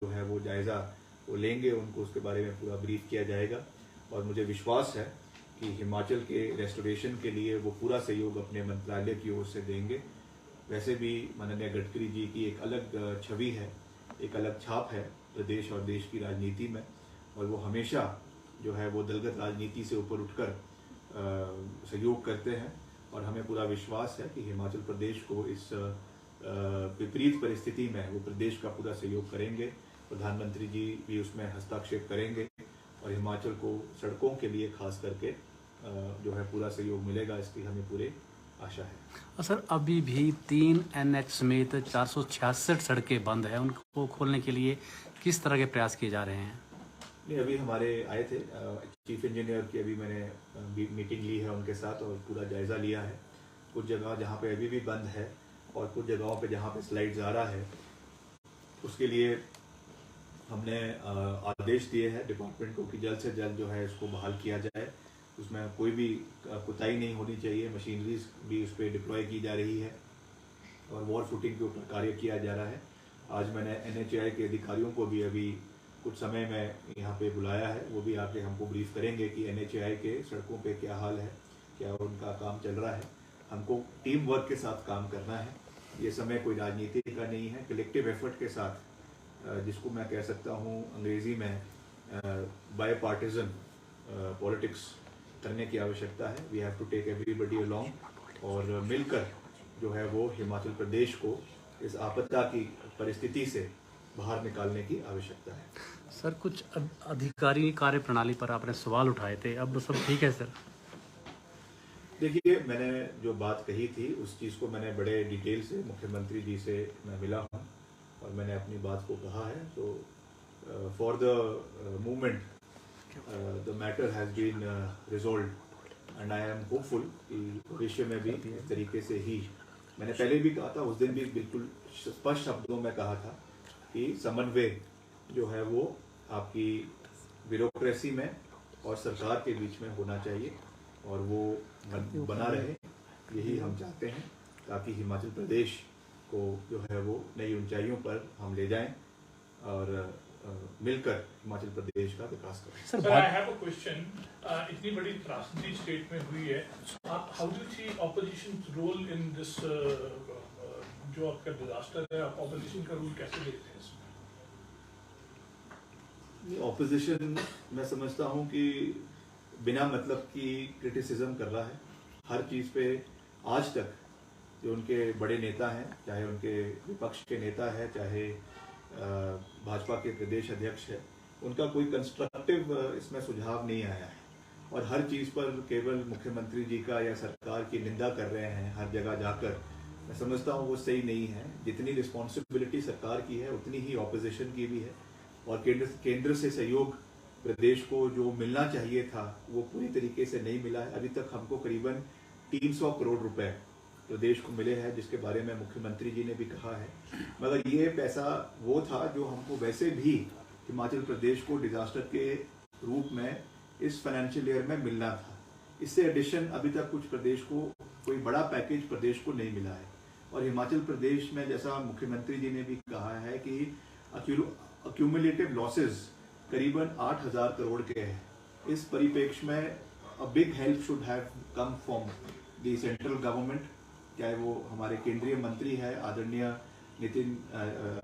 जो है वो जायज़ा वो लेंगे, उनको उसके बारे में पूरा ब्रीफ किया जाएगा। और मुझे विश्वास है कि हिमाचल के रेस्टोरेशन के लिए वो पूरा सहयोग अपने मंत्रालय की ओर से देंगे। वैसे भी माननीय गडकरी जी की एक अलग छवि है, एक अलग छाप है प्रदेश और देश की राजनीति में, और वो हमेशा जो है वो दलगत राजनीति से ऊपर उठकर सहयोग करते हैं। और हमें पूरा विश्वास है कि हिमाचल प्रदेश को इस विपरीत परिस्थिति में वो प्रदेश का पूरा सहयोग करेंगे। प्रधानमंत्री जी भी उसमें हस्तक्षेप करेंगे और हिमाचल को सड़कों के लिए खास करके जो है पूरा सहयोग मिलेगा, इसकी हमें पूरे आशा है। सर, अभी भी 3 NH समेत 466 सड़कें बंद है, उनको खोलने के लिए किस तरह के प्रयास किए जा रहे हैं? नहीं, अभी हमारे आए थे चीफ इंजीनियर की, अभी मैंने मीटिंग ली है उनके साथ और पूरा जायज़ा लिया है। कुछ जगह जहाँ पे अभी भी बंद है और कुछ जगहों पे जहाँ पे स्लाइड्स आ रहा है, उसके लिए हमने आदेश दिए हैं डिपार्टमेंट को कि जल्द से जल्द जो है इसको बहाल किया जाए। उसमें कोई भी कोताही नहीं होनी चाहिए। मशीनरीज भी उस पर डिप्लॉय की जा रही है और वॉर फुटिंग के ऊपर कार्य किया जा रहा है। आज मैंने NHAI के अधिकारियों को भी अभी कुछ समय में यहाँ पे बुलाया है, वो भी आके हमको ब्रीफ करेंगे कि NHAI के सड़कों पे क्या हाल है, क्या उनका काम चल रहा है। हमको टीम वर्क के साथ काम करना है। ये समय कोई राजनीति का नहीं है, कलेक्टिव एफर्ट के साथ, जिसको मैं कह सकता हूँ अंग्रेजी में बाय पार्टिजन पॉलिटिक्स करने की आवश्यकता है। We have to take everybody along और मिलकर जो है वो हिमाचल प्रदेश को इस आपदा की परिस्थिति से बाहर निकालने की आवश्यकता है। सर, कुछ अधिकारी कार्य प्रणाली पर आपने सवाल उठाए थे, अब सब ठीक है सर? देखिए, मैंने जो बात कही थी उस चीज़ को मैंने बड़े डिटेल से मुख्यमंत्री जी से मैं मिला हूँ और मैंने अपनी बात को कहा है। तो for the movement the matter has been resolved and I am hopeful कि भविष्य में भी इस तरीके से ही, मैंने पहले भी कहा था, उस दिन भी बिल्कुल स्पष्ट शब्दों में कहा था कि समन्वय जो है वो आपकी ब्यूरोक्रेसी में और सरकार के बीच में होना चाहिए और वो बना रहे, यही हम चाहते हैं, ताकि हिमाचल प्रदेश को जो है वो नई ऊंचाइयों पर हम ले जाएं और मिलकर हिमाचल प्रदेश का विकास करें। Sir, I have a question. इतनी बड़ी त्रासदी स्टेट में हुई है, आप how do you see opposition role in this, जो आपका डिजास्टर है, आप ऑपोजिशन का रोल कैसे देखते हैं इसमें? ऑपोजिशन मैं समझता हूँ कि बिना मतलब की क्रिटिसिज्म कर रहा है हर चीज़ पे। आज तक जो उनके बड़े नेता हैं, चाहे उनके विपक्ष के नेता है, चाहे भाजपा के प्रदेश अध्यक्ष है, उनका कोई कंस्ट्रक्टिव इसमें सुझाव नहीं आया है और हर चीज़ पर केवल मुख्यमंत्री जी का या सरकार की निंदा कर रहे हैं हर जगह जाकर। मैं समझता हूँ वो सही नहीं है। जितनी रिस्पॉन्सिबिलिटी सरकार की है उतनी ही ऑपोजिशन की भी है और केंद्र से सहयोग प्रदेश को जो मिलना चाहिए था वो पूरी तरीके से नहीं मिला है। अभी तक हमको करीबन 300 करोड़ रुपए प्रदेश को मिले हैं, जिसके बारे में मुख्यमंत्री जी ने भी कहा है, मगर ये पैसा वो था जो हमको वैसे भी हिमाचल प्रदेश को डिजास्टर के रूप में इस फाइनेंशियल ईयर में मिलना था। इससे एडिशन अभी तक कुछ प्रदेश को कोई बड़ा पैकेज प्रदेश को नहीं मिला है और हिमाचल प्रदेश में, जैसा मुख्यमंत्री जी ने भी कहा है कि अक्यूमुलेटिव लॉसेस करीबन 8,000 करोड़ के हैं। इस परिप्रेक्ष्य में a big help should have come from the central government, चाहे वो हमारे केंद्रीय मंत्री है आदरणीय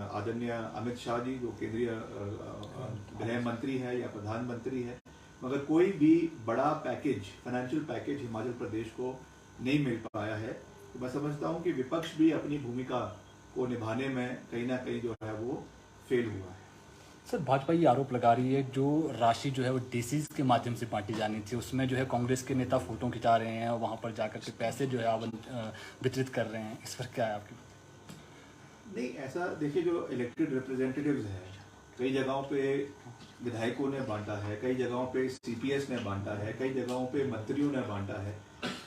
आदरणीय अमित शाह जी, जो केंद्रीय गृह मंत्री है, या प्रधानमंत्री है, मगर कोई भी बड़ा package, financial package Himachal Pradesh को नहीं मिल पाया है। तो मैं समझता हूँ कि विपक्ष भी अपनी भूमिका को निभाने में कहीं ना कहीं जो है वो फेल हुआ है। सर, भाजपा ये आरोप लगा रही है जो राशि जो है वो DCs के माध्यम से बांटी जानी थी, उसमें जो है कांग्रेस के नेता फोटो खिंचा रहे हैं और वहाँ पर जाकर के पैसे जो है वितरित कर रहे हैं, इस पर क्या है आपकी? नहीं, ऐसा देखिए, जो इलेक्टेड रिप्रेजेंटेटिव्स हैं, कई जगहों पे विधायकों ने बांटा है, कई जगहों पे CPS ने बांटा है, कई जगहों पे मंत्रियों ने बांटा है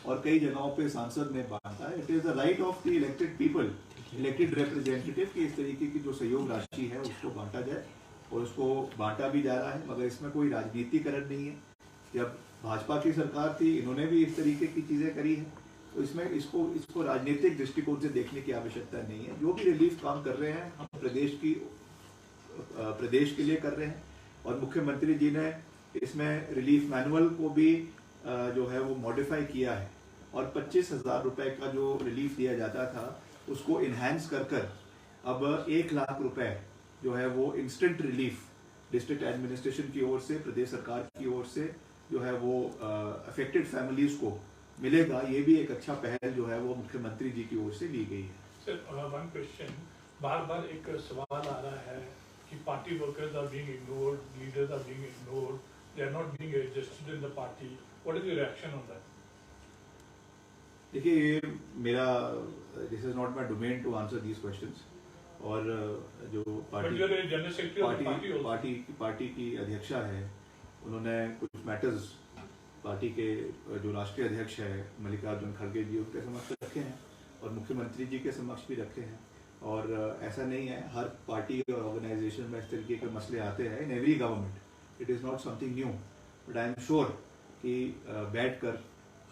और कई जगहों पे सांसद ने बांटा है। It is the right of the elected people, elected representative की इस तरीके की जो सहयोग राशि है उसको बांटा जाए और उसको बांटा भी जा रहा है, मगर इसमें कोई राजनीतिकरण नहीं है। जब भाजपा की सरकार थी, इन्होंने भी इस तरीके की चीजें करी है, तो इसमें इसको राजनीतिक दृष्टिकोण से देखने की आवश्यकता नहीं है। जो भी रिलीफ काम कर रहे हैं, हम प्रदेश की प्रदेश के लिए कर रहे हैं। और मुख्यमंत्री जी ने इसमें रिलीफ मैनुअल को भी जो है वो मॉडिफाई किया है और 25,000 रुपए का जो रिलीफ दिया जाता था उसको इन्हांस कर अब 1 लाख रुपए जो है वो इंस्टेंट रिलीफ डिस्ट्रिक्ट एडमिनिस्ट्रेशन की ओर से, प्रदेश सरकार की ओर से जो है वो अफेक्टेड फैमिलीज को मिलेगा। ये भी एक अच्छा पहल जो है वो मुख्यमंत्री जी की ओर से ली गई है। सर, वन क्वेश्चन, बार बार एक सवाल आ रहा है कि party workers are being ignored, leaders are being ignored, they are not being adjusted in the party. What is your reaction on that? देखिए, ये मेरा this is not my domain to answer these questions. और जो party की अध्यक्षा है, उन्होंने कुछ मैटर्स पार्टी के जो राष्ट्रीय अध्यक्ष है मल्लिकार्जुन खड़गे जी, उनके समक्ष रखे हैं और मुख्यमंत्री जी के समक्ष भी रखे हैं। और ऐसा नहीं है, हर पार्टी और ऑर्गेनाइजेशन में इस तरीके के मसले आते हैं in every government, it is not something new, but I am sure कि बैठकर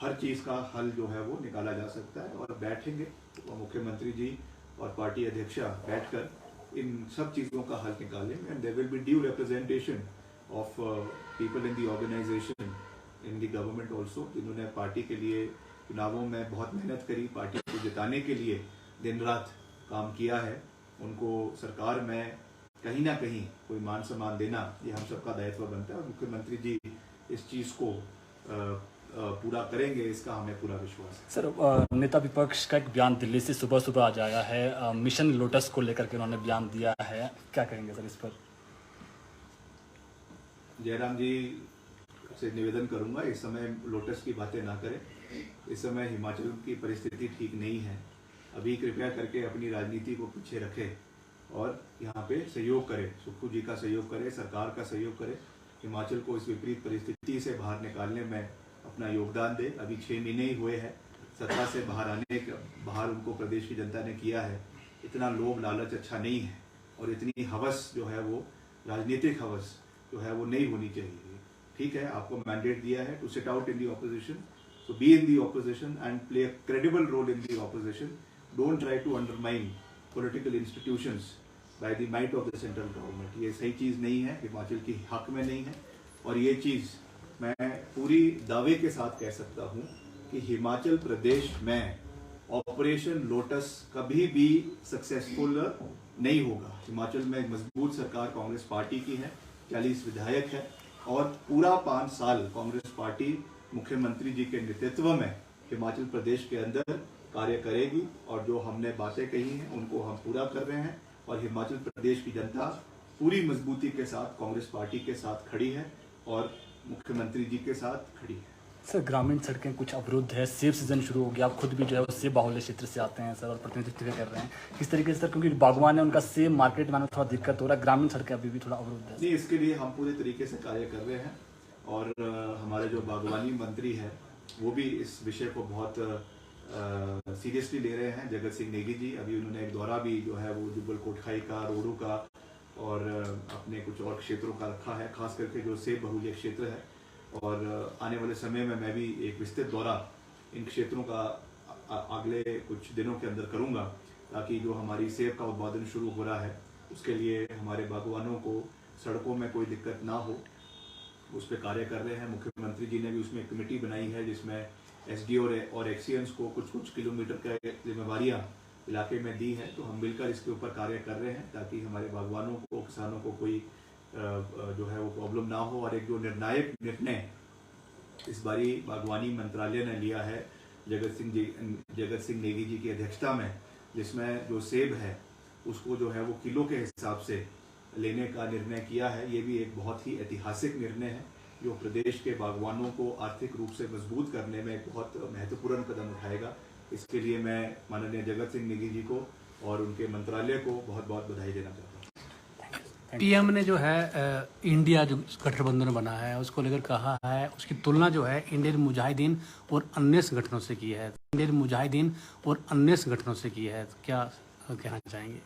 हर चीज़ का हल जो है वो निकाला जा सकता है। और बैठेंगे तो मुख्यमंत्री जी और पार्टी अध्यक्षा बैठकर इन सब चीज़ों का हल निकालेंगे and there will be due representation of people in the organisation in the government also, जिन्होंने पार्टी के लिए चुनावों में बहुत मेहनत करी, पार्टी को जिताने के लिए दिन रात काम किया है। उनको सरकार में कहीं ना कहीं कोई मान सम्मान देना ये हम सबका दायित्व बनता है और मुख्यमंत्री जी इस चीज़ को पूरा करेंगे, इसका हमें पूरा विश्वास है। सर, नेता विपक्ष का एक बयान दिल्ली से सुबह सुबह आ जाया है, मिशन लोटस को लेकर के उन्होंने बयान दिया है, क्या कहेंगे सर इस पर? जयराम जी से निवेदन करूंगा, इस समय लोटस की बातें ना करें। इस समय हिमाचल की परिस्थिति ठीक नहीं है। अभी कृपया करके अपनी राजनीति को पीछे रखें और यहाँ पे सहयोग करें, सुक्खू जी का सहयोग करें, सरकार का सहयोग करें, हिमाचल को इस विपरीत परिस्थिति से बाहर निकालने में अपना योगदान दे। अभी 6 महीने ही हुए हैं सत्ता से बाहर उनको प्रदेश की जनता ने किया है। इतना लोभ लालच अच्छा नहीं है और इतनी हवस जो है वो राजनीतिक हवस जो है वो नहीं होनी चाहिए। ठीक है, आपको मैंडेट दिया है to sit out in the opposition, so be in the opposition and play a credible role in the opposition. Don't try to undermine political institutions by the might of the central government. ये सही चीज़ नहीं है, हिमाचल की हक में नहीं है। और ये चीज़ मैं पूरी दावे के साथ कह सकता हूँ कि हिमाचल प्रदेश में ऑपरेशन लोटस कभी भी सक्सेसफुल नहीं होगा। हिमाचल में एक मजबूत सरकार कांग्रेस पार्टी की है, 40 विधायक है और पूरा 5 साल कांग्रेस पार्टी मुख्यमंत्री जी के नेतृत्व में हिमाचल प्रदेश के अंदर कार्य करेगी। और जो हमने बातें कही हैं उनको हम पूरा कर रहे हैं और हिमाचल प्रदेश की जनता पूरी मजबूती के साथ कांग्रेस पार्टी के साथ खड़ी है और मुख्यमंत्री जी के साथ खड़ी है। सर, ग्रामीण सड़कें कुछ अवरुद्ध है, सेब सीजन शुरू हो गया, आप खुद भी जो है वो सेब बाहुल्य क्षेत्र से आते हैं सर और प्रतिनिधित्व कर रहे हैं, किस तरीके से सर, क्योंकि बागवान है उनका सेब मार्केट में थोड़ा दिक्कत हो रहा है, ग्रामीण सड़कें अभी भी थोड़ा अवरुद्ध है? नहीं, इसके लिए हम पूरे तरीके से कार्य कर रहे हैं और हमारे जो बागवानी मंत्री है वो भी इस विषय को बहुत सीरियसली ले रहे हैं। जगत सिंह नेगी जी, अभी उन्होंने एक दौरा भी जो है वो जुब्बल कोटखाई का, रोडू का और अपने कुछ और क्षेत्रों का रखा है, खास करके जो सेब बहुल्य क्षेत्र है। और आने वाले समय में मैं भी एक विस्तृत दौरा इन क्षेत्रों का अगले कुछ दिनों के अंदर करूंगा ताकि जो हमारी सेब का उत्पादन शुरू हो रहा है उसके लिए हमारे बागवानों को सड़कों में कोई दिक्कत ना हो, उस पर कार्य कर रहे हैं। मुख्यमंत्री जी ने भी उसमें एक कमेटी बनाई है जिसमें एसडीओ और एक्सीएंस को कुछ किलोमीटर का जिम्मेवारियाँ इलाके में दी है। तो हम मिलकर इसके ऊपर कार्य कर रहे हैं ताकि हमारे बागवानों को, किसानों को कोई जो है वो प्रॉब्लम ना हो। और एक जो निर्णायक निर्णय इस बारी बागवानी मंत्रालय ने लिया है जगत सिंह नेगी जी की अध्यक्षता में, जिसमें जो सेब है उसको जो है वो किलो के हिसाब से लेने का निर्णय किया है। ये भी एक बहुत ही ऐतिहासिक निर्णय है जो प्रदेश के बागवानों को आर्थिक रूप से मजबूत करने में एक बहुत महत्वपूर्ण कदम उठाएगा। इसके लिए मैं माननीय जगत सिंह नेगी जी को और उनके मंत्रालय को बहुत बहुत बधाई देना चाहता हूँ। पीएम ने जो है इंडिया जो गठबंधन बना है उसको लेकर कहा है, उसकी तुलना जो है इंडियन मुजाहिदीन और अन्य संगठनों से की है, इंडियन मुजाहिदीन और अन्य संगठनों से की है, क्या कहना चाहेंगे?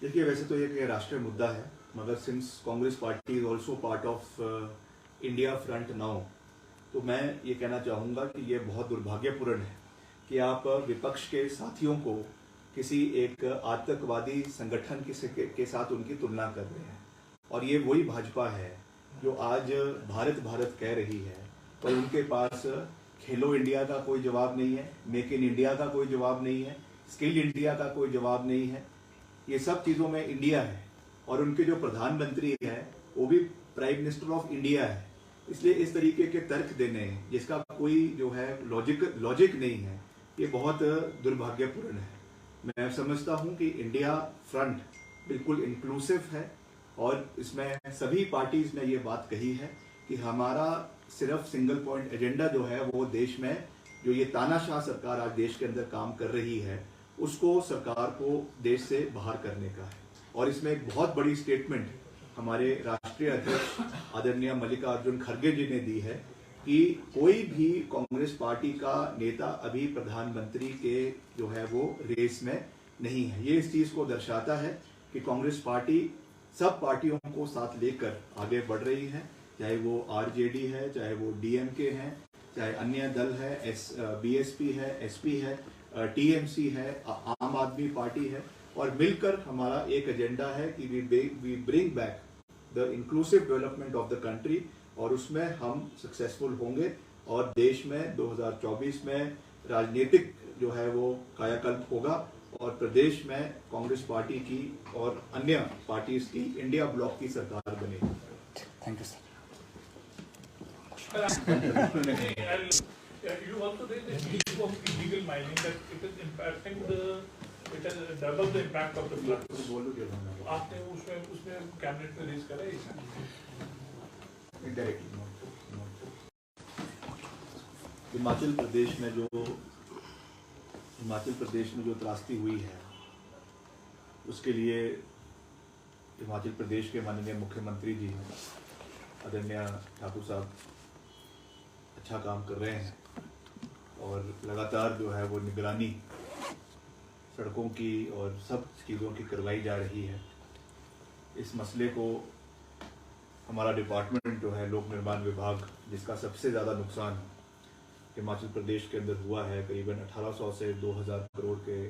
देखिए, वैसे तो ये राष्ट्रीय मुद्दा है, मगर since Congress party is also part of India front now, तो मैं ये कहना चाहूँगा कि ये बहुत दुर्भाग्यपूर्ण है कि आप विपक्ष के साथियों को किसी एक आतंकवादी संगठन के साथ उनकी तुलना कर रहे हैं। और ये वही भाजपा है जो आज भारत भारत कह रही है, पर उनके पास खेलो इंडिया का कोई जवाब नहीं है, मेक इन इंडिया का कोई जवाब नहीं है, स्किल इंडिया का कोई जवाब नहीं है। ये सब चीज़ों में इंडिया है और उनके जो प्रधानमंत्री है वो भी प्राइम मिनिस्टर ऑफ इंडिया है। इसलिए इस तरीके के तर्क देने जिसका कोई जो है लॉजिक नहीं है, ये बहुत दुर्भाग्यपूर्ण है। मैं समझता हूँ कि इंडिया फ्रंट बिल्कुल इंक्लूसिव है और इसमें सभी पार्टीज ने ये बात कही है कि हमारा सिर्फ सिंगल पॉइंट एजेंडा जो है वो देश में जो ये तानाशाह सरकार आज देश के अंदर काम कर रही है उसको सरकार को देश से बाहर करने का है। और इसमें एक बहुत बड़ी स्टेटमेंट हमारे राष्ट्रीय अध्यक्ष आदरणीय मल्लिकार्जुन खड़गे जी ने दी है कि कोई भी कांग्रेस पार्टी का नेता अभी प्रधानमंत्री के जो है वो रेस में नहीं है। ये इस चीज को दर्शाता है कि कांग्रेस पार्टी सब पार्टियों को साथ लेकर आगे बढ़ रही है, चाहे वो आरजेडी है, चाहे वो डीएमके है, चाहे अन्य दल है, बीएसपी है, एसपी है, टीएमसी है, आम आदमी पार्टी है, और मिलकर हमारा एक एजेंडा है कि we bring back the inclusive development of the country, और उसमें हम सक्सेसफुल होंगे और देश में 2024 में राजनीतिक जो है वो कायाकल्प होगा और प्रदेश में कांग्रेस पार्टी की और अन्य पार्टीज की इंडिया ब्लॉक की सरकार बनेगी। Thank you sir. You also raised the issue of illegal mining, that it is impacting it has double the impact of the floods. आपने उसमें कैबिनेट में रेज करा है इनडायरेक्टली। हिमाचल प्रदेश में जो त्रासदी हुई है उसके लिए हिमाचल प्रदेश के माननीय मुख्यमंत्री जी आदरणीय ठाकुर साहब अच्छा काम कर रहे हैं और लगातार जो है वो निगरानी सड़कों की और सब चीज़ों की करवाई जा रही है। इस मसले को हमारा डिपार्टमेंट जो है लोक निर्माण विभाग, जिसका सबसे ज़्यादा नुकसान हिमाचल प्रदेश के अंदर हुआ है, करीबन 1800 से 2000 करोड़ के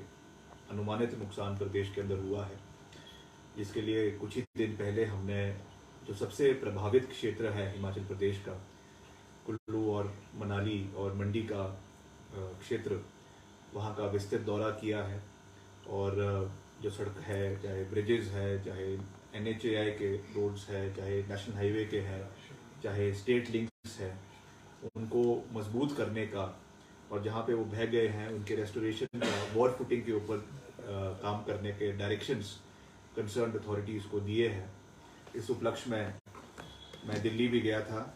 अनुमानित नुकसान प्रदेश के अंदर हुआ है, जिसके लिए कुछ ही दिन पहले हमने जो सबसे प्रभावित क्षेत्र है हिमाचल प्रदेश का, कुल्लू और मनाली और मंडी का क्षेत्र, वहाँ का विस्तृत दौरा किया है। और जो सड़क है, चाहे ब्रिजेस है, चाहे NHAI के रोड्स है, चाहे नेशनल हाईवे के हैं, चाहे स्टेट लिंक्स है, उनको मजबूत करने का और जहाँ पे वो बह गए हैं उनके रेस्टोरेशन का, वॉर फुटिंग के ऊपर काम करने के डायरेक्शंस कंसर्न अथॉरिटीज़ को दिए हैं। इस उपलक्ष्य में मैं दिल्ली भी गया था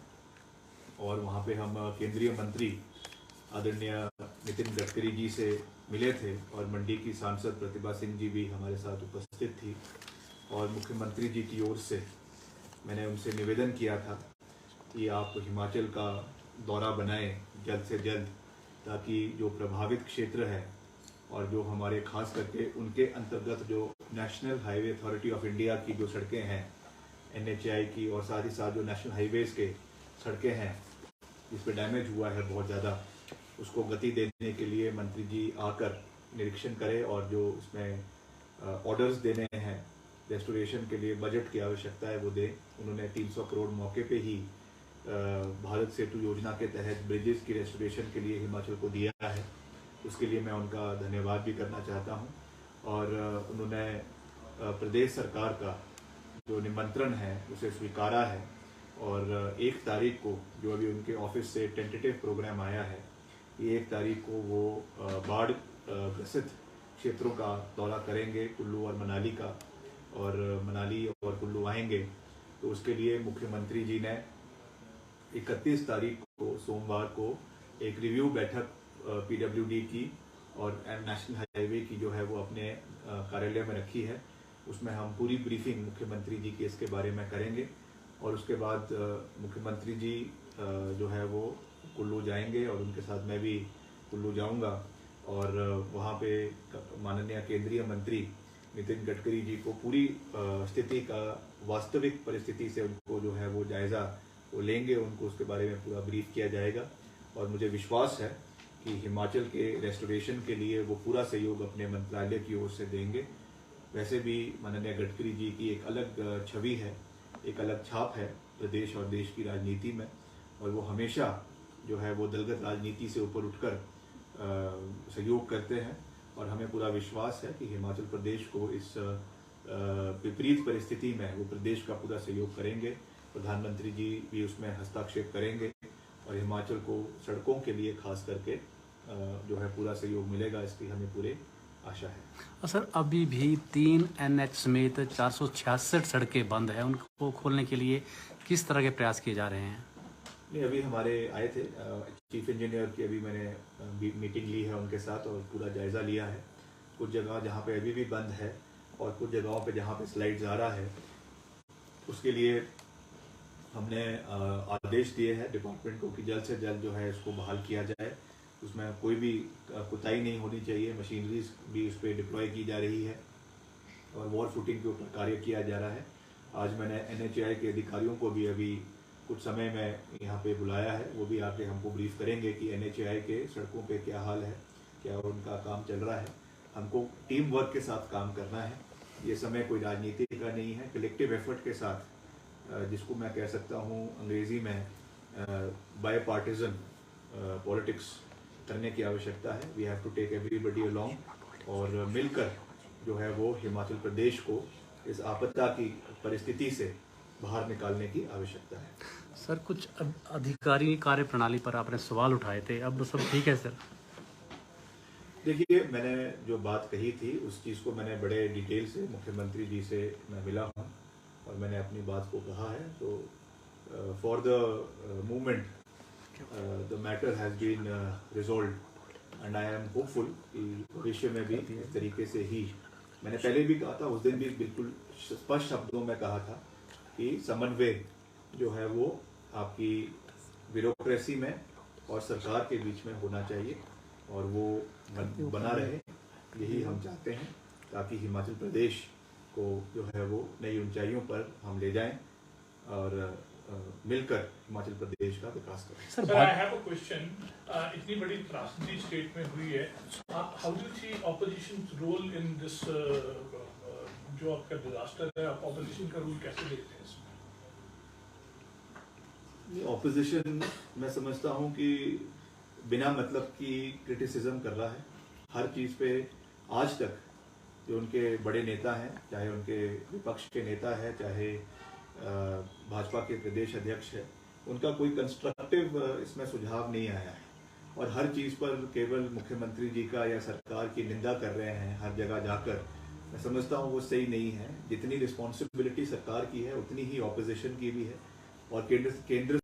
और वहाँ पे हम केंद्रीय मंत्री आदरणीय नितिन गडकरी जी से मिले थे और मंडी की सांसद प्रतिभा सिंह जी भी हमारे साथ उपस्थित थी। और मुख्यमंत्री जी की ओर से मैंने उनसे निवेदन किया था कि आप हिमाचल का दौरा बनाएं जल्द से जल्द, ताकि जो प्रभावित क्षेत्र है और जो हमारे खास करके उनके अंतर्गत जो national highway authority of India की जो सड़कें हैं, NHAI की, और साथ ही साथ जो नेशनल हाईवेज के सड़कें हैं जिस पे डैमेज हुआ है बहुत ज़्यादा, उसको गति देने के लिए मंत्री जी आकर निरीक्षण करें और जो इसमें ऑर्डर्स देने हैं रेस्टोरेशन के लिए बजट की आवश्यकता है वो दें। उन्होंने 300 करोड़ मौके पे ही भारत सेतु योजना के तहत ब्रिजेस की रेस्टोरेशन के लिए हिमाचल को दिया है। उसके लिए मैं उनका धन्यवाद भी करना चाहता हूं। और उन्होंने प्रदेश सरकार का जो निमंत्रण है उसे स्वीकारा है और 1 तारीख को जो अभी उनके ऑफिस से टेंटेटिव प्रोग्राम आया है, ये 1 तारीख को वो बाढ़ ग्रसित क्षेत्रों का दौरा करेंगे, कुल्लू और मनाली का, और मनाली और कुल्लू आएंगे। तो उसके लिए मुख्यमंत्री जी ने 31 तारीख को सोमवार को एक रिव्यू बैठक PWD की और नेशनल हाईवे की जो है वो अपने कार्यालय में रखी है। उसमें हम पूरी ब्रीफिंग मुख्यमंत्री जी के इसके बारे में करेंगे और उसके बाद मुख्यमंत्री जी जो है वो कुल्लू जाएंगे और उनके साथ मैं भी कुल्लू जाऊंगा और वहाँ पे माननीय केंद्रीय मंत्री नितिन गडकरी जी को पूरी स्थिति का, वास्तविक परिस्थिति से उनको जो है वो जायज़ा वो लेंगे, उनको उसके बारे में पूरा ब्रीफ किया जाएगा। और मुझे विश्वास है कि हिमाचल के रेस्टोरेशन के लिए वो पूरा सहयोग अपने मंत्रालय की ओर से देंगे। वैसे भी माननीय गडकरी जी की एक अलग छवि है, एक अलग छाप है प्रदेश और देश की राजनीति में, और वो हमेशा जो है वो दलगत राजनीति से ऊपर उठकर सहयोग करते हैं। और हमें पूरा विश्वास है कि हिमाचल प्रदेश को इस विपरीत परिस्थिति में वो प्रदेश का पूरा सहयोग करेंगे। प्रधानमंत्री जी भी उसमें हस्तक्षेप करेंगे और हिमाचल को सड़कों के लिए खास करके जो है पूरा सहयोग मिलेगा, इसकी हमें पूरे आशा है। सर, अभी भी 3 NH समेत 466 सड़कें बंद हैं, उनको खोलने के लिए किस तरह के प्रयास किए जा रहे हैं? नहीं, अभी हमारे आए थे चीफ इंजीनियर की, अभी मैंने मीटिंग ली है उनके साथ और पूरा जायज़ा लिया है। कुछ जगह जहाँ पे अभी भी बंद है और कुछ जगहों पे जहाँ पे स्लाइड्स आ रहा है, उसके लिए हमने आदेश दिए हैं डिपार्टमेंट को कि जल्द से जल्द जो है इसको बहाल किया जाए। उसमें कोई भी कोताही नहीं होनी चाहिए। मशीनरीज भी उस पर डिप्लॉय की जा रही है और वॉर फुटिंग के ऊपर कार्य किया जा रहा है। आज मैंने NHAI के अधिकारियों को भी अभी कुछ समय में यहाँ पे बुलाया है, वो भी आके हमको ब्रीफ करेंगे कि NHAI के सड़कों पे क्या हाल है, क्या उनका काम चल रहा है। हमको टीम वर्क के साथ काम करना है। ये समय कोई राजनीति का नहीं है, कलेक्टिव एफर्ट के साथ, जिसको मैं कह सकता हूँ अंग्रेजी में बाय पार्टिजन पॉलिटिक्स करने की आवश्यकता है। We have to take everybody along और मिलकर जो है वो हिमाचल प्रदेश को इस आपदा की परिस्थिति से बाहर निकालने की आवश्यकता है। सर, कुछ अधिकारी कार्य प्रणाली पर आपने सवाल उठाए थे, अब सब ठीक है सर? देखिए, मैंने जो बात कही थी उस चीज़ को मैंने बड़े डिटेल से मुख्यमंत्री जी से मैं मिला हूँ और मैंने अपनी बात को कहा है। तो for the movement the matter has been resolved and I am hopeful कि भविष्य में भी इस तरीके से ही, मैंने पहले भी कहा था, उस दिन भी बिल्कुल स्पष्ट शब्दों में कहा था कि समन्वय जो है वो आपकी ब्यूरोक्रेसी में और सरकार के बीच में होना चाहिए और वो बना रहे, यही हम चाहते हैं, ताकि हिमाचल प्रदेश को जो है वो नई ऊंचाइयों पर हम ले जाएं और मिलकर हिमाचल प्रदेश का विकास करें। Sir, I have a question. इतनी बड़ी त्रासदी स्टेट में हुई है, आप how do see opposition role in this, जो आपका डिजास्टर है, आप ऑपोजिशन का रोल कैसे देखते हैं इसमें? ऑपोजिशन मैं समझता हूँ कि बिना मतलब की क्रिटिसिज्म कर रहा है। हर चीज़ पे आज तक जो उनके बड़े नेता हैं, चाहे उनके विपक्ष के नेता है, चाहे भाजपा के प्रदेश अध्यक्ष है, उनका कोई कंस्ट्रक्टिव इसमें सुझाव नहीं आया है और हर चीज़ पर केवल मुख्यमंत्री जी का या सरकार की निंदा कर रहे हैं हर जगह जाकर। मैं समझता हूँ वो सही नहीं है। जितनी रिस्पॉन्सिबिलिटी सरकार की है उतनी ही ऑपोजिशन की भी है और केंद्र